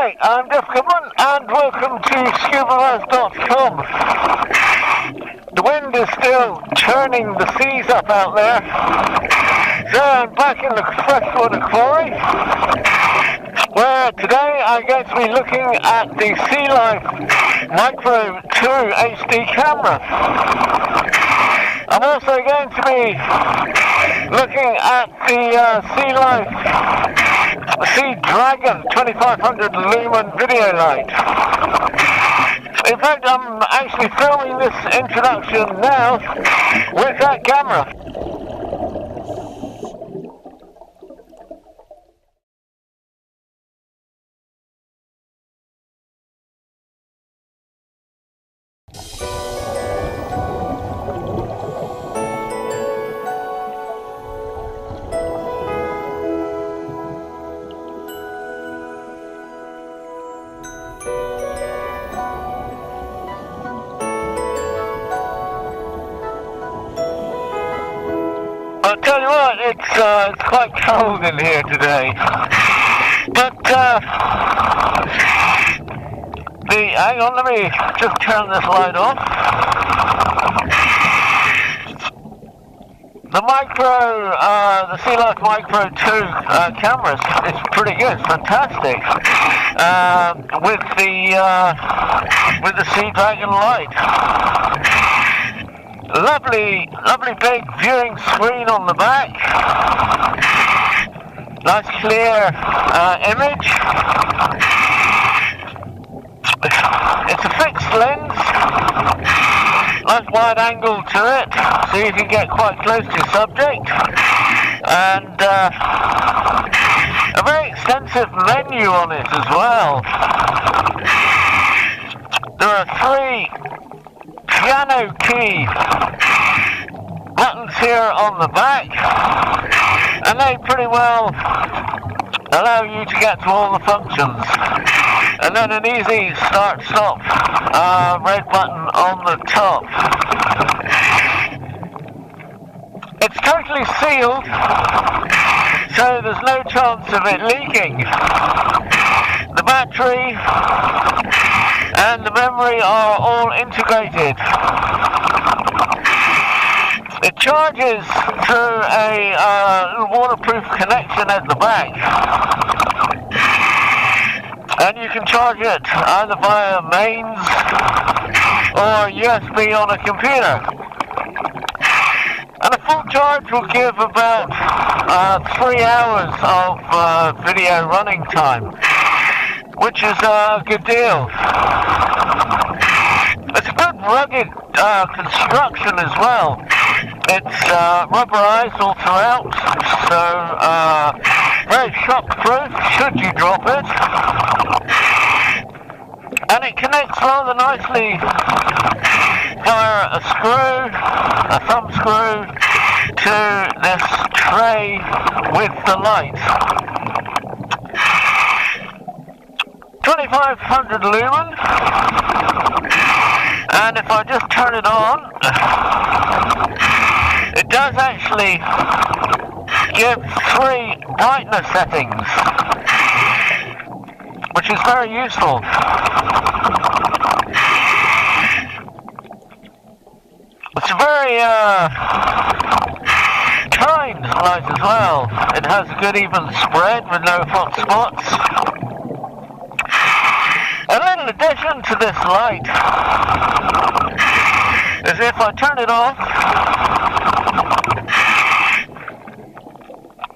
G'day, I'm Jeff Goodman and welcome to ScubaRaz.com. The wind is still churning the seas up out there, so I'm back in the freshwater quarry, where today I'm going to be looking at the SeaLife Micro 2 HD camera. I'm also going to be looking at the SeaLife Sea Dragon 2500 lumen video light. In fact, I'm actually filming this introduction now with that camera. I'll tell you what, it's quite cold in here today, but hang on, let me just turn this light off. The SeaLife Micro 2 camera is pretty good, it's fantastic, with the Sea Dragon light. Lovely big viewing screen on the back. Nice clear image. It's a fixed lens. Nice wide angle to it, so you can get quite close to your subject. And a very extensive menu on it as well. There are 3 piano key buttons here on the back, and they pretty well allow you to get to all the functions, and then an easy start-stop red button on the top. It's totally sealed, so there's no chance of it leaking. The battery and the memory are all integrated. It charges through a little waterproof connection at the back, and you can charge it either via mains or USB on a computer. And a full charge will give about 3 hours of video running time, which is a good deal. It's a good rugged construction as well. It's rubberized all throughout, so very shock-proof should you drop it. And it connects rather nicely via a thumb screw, to this tray with the light. 2500 lumen, and if I just turn it on, it does actually give 3 brightness settings, which is very useful. It's a very kind light as well. It has a good even spread with no hot spots. A little addition to this light is if I turn it off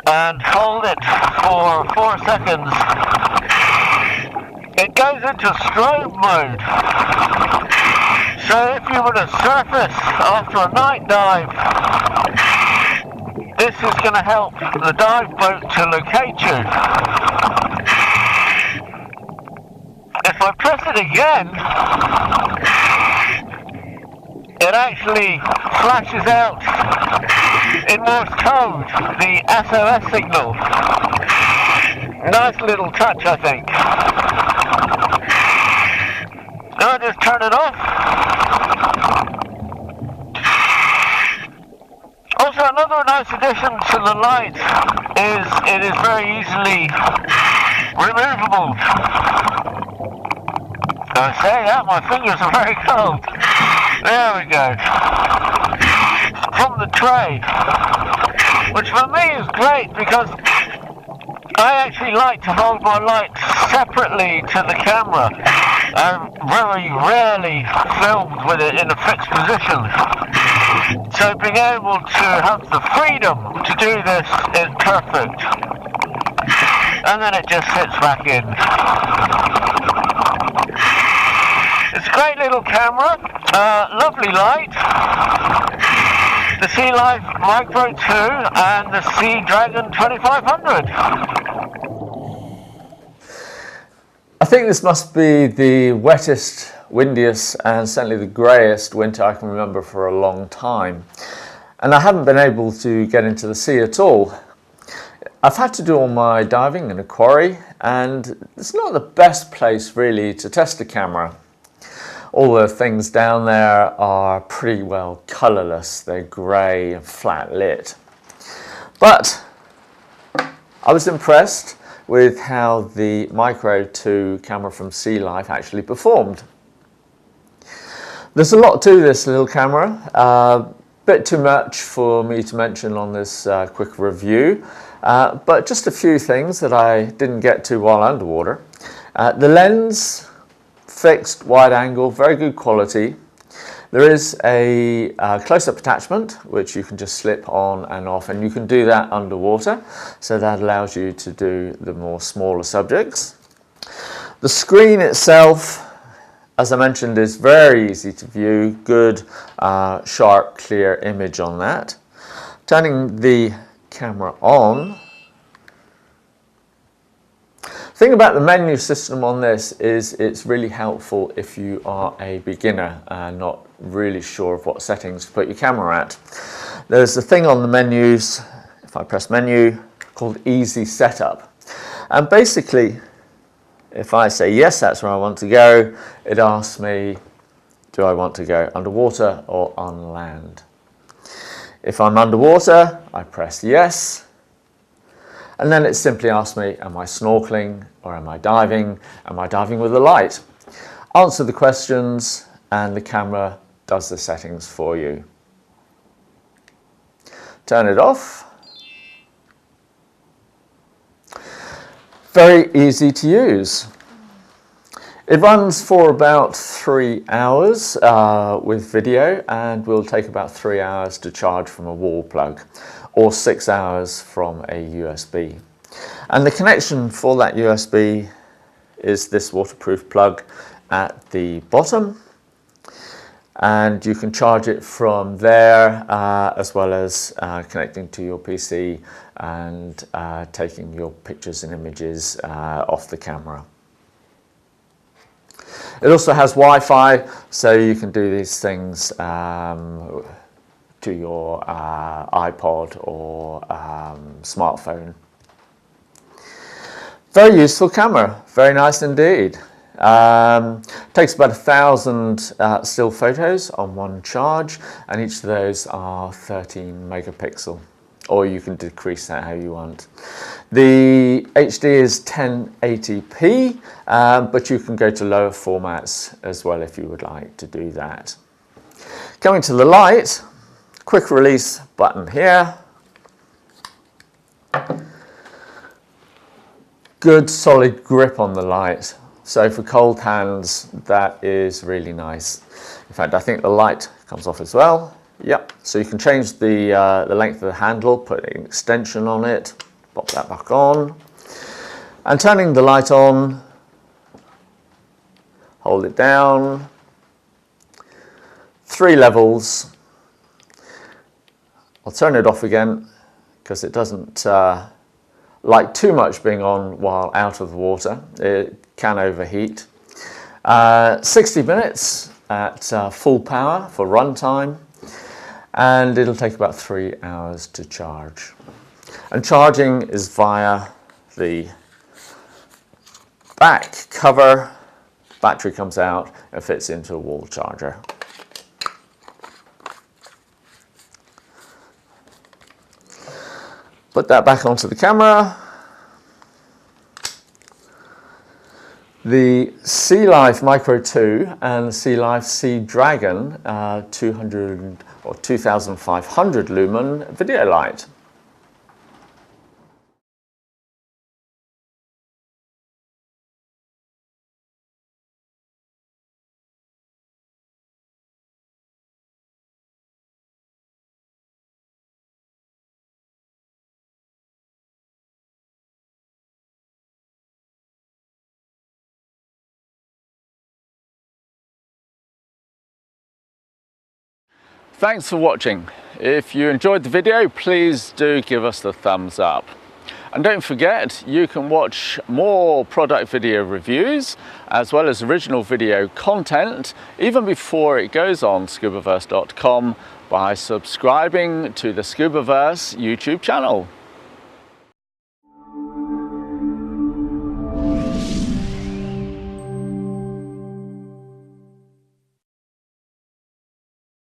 and hold it for 4 seconds, it goes into strobe mode. So if you were to surface after a night dive, this is going to help the dive boat to locate you. If I press it again, it actually flashes out in Morse code the SOS signal. Nice little touch, I think. Now I just turn it off. Also, another nice addition to the light is it is very easily removable. I say that, my fingers are very cold. There we go. From the tray. Which for me is great because I actually like to hold my light separately to the camera. I'm very rarely filmed with it in a fixed position. So being able to have the freedom to do this is perfect. And then it just sits back in. It's a great little camera, lovely light. The SeaLife Micro 2 and the Sea Dragon 2500. I think this must be the wettest, windiest and certainly the greyest winter I can remember for a long time. And I haven't been able to get into the sea at all. I've had to do all my diving in a quarry and it's not the best place really to test a camera. All the things down there are pretty well colourless, they're grey and flat lit. But I was impressed with how the Micro 2 camera from SeaLife actually performed. There's a lot to this little camera, bit too much for me to mention on this quick review, but just a few things that I didn't get to while underwater. The lens, fixed wide angle, very good quality. There is a close-up attachment which you can just slip on and off, and you can do that underwater, so that allows you to do the more smaller subjects. The screen itself, as I mentioned, is very easy to view, good sharp clear image on that. Turning the camera on, the thing about the menu system on this is it's really helpful if you are a beginner and not really sure of what settings to put your camera at. There's a thing on the menus, if I press menu, called Easy Setup. And basically, if I say yes, that's where I want to go, it asks me, do I want to go underwater or on land? If I'm underwater, I press yes. And then it simply asks me, am I snorkeling or am I diving? Am I diving with a light? Answer the questions and the camera does the settings for you. Turn it off. Very easy to use. It runs for about 3 hours with video and will take about 3 hours to charge from a wall plug, or 6 hours from a USB. And the connection for that USB is this waterproof plug at the bottom, and you can charge it from there as well as connecting to your PC and taking your pictures and images off the camera. It also has Wi-Fi, so you can do these things to your iPod or smartphone. Very useful camera, very nice indeed. Takes about 1,000 still photos on one charge, and each of those are 13 megapixel, or you can decrease that how you want. The HD is 1080p, but you can go to lower formats as well if you would like to do that. Coming to the light, quick release button here. Good solid grip on the light. So for cold hands, that is really nice. In fact, I think the light comes off as well. Yep, so you can change the length of the handle, put an extension on it, pop that back on. And turning the light on, hold it down, 3 levels. I'll turn it off again because it doesn't like too much being on while out of the water. It can overheat. 60 minutes at full power for runtime, and it'll take about 3 hours to charge. And charging is via the back cover. Battery comes out and fits into a wall charger. Put that back onto the camera. the SeaLife Micro 2 and SeaLife Sea Dragon 200 or 2500 lumen video light. Thanks for watching. If you enjoyed the video, please do give us the thumbs up. And don't forget, you can watch more product video reviews as well as original video content even before it goes on scubaverse.com by subscribing to the Scubaverse YouTube channel.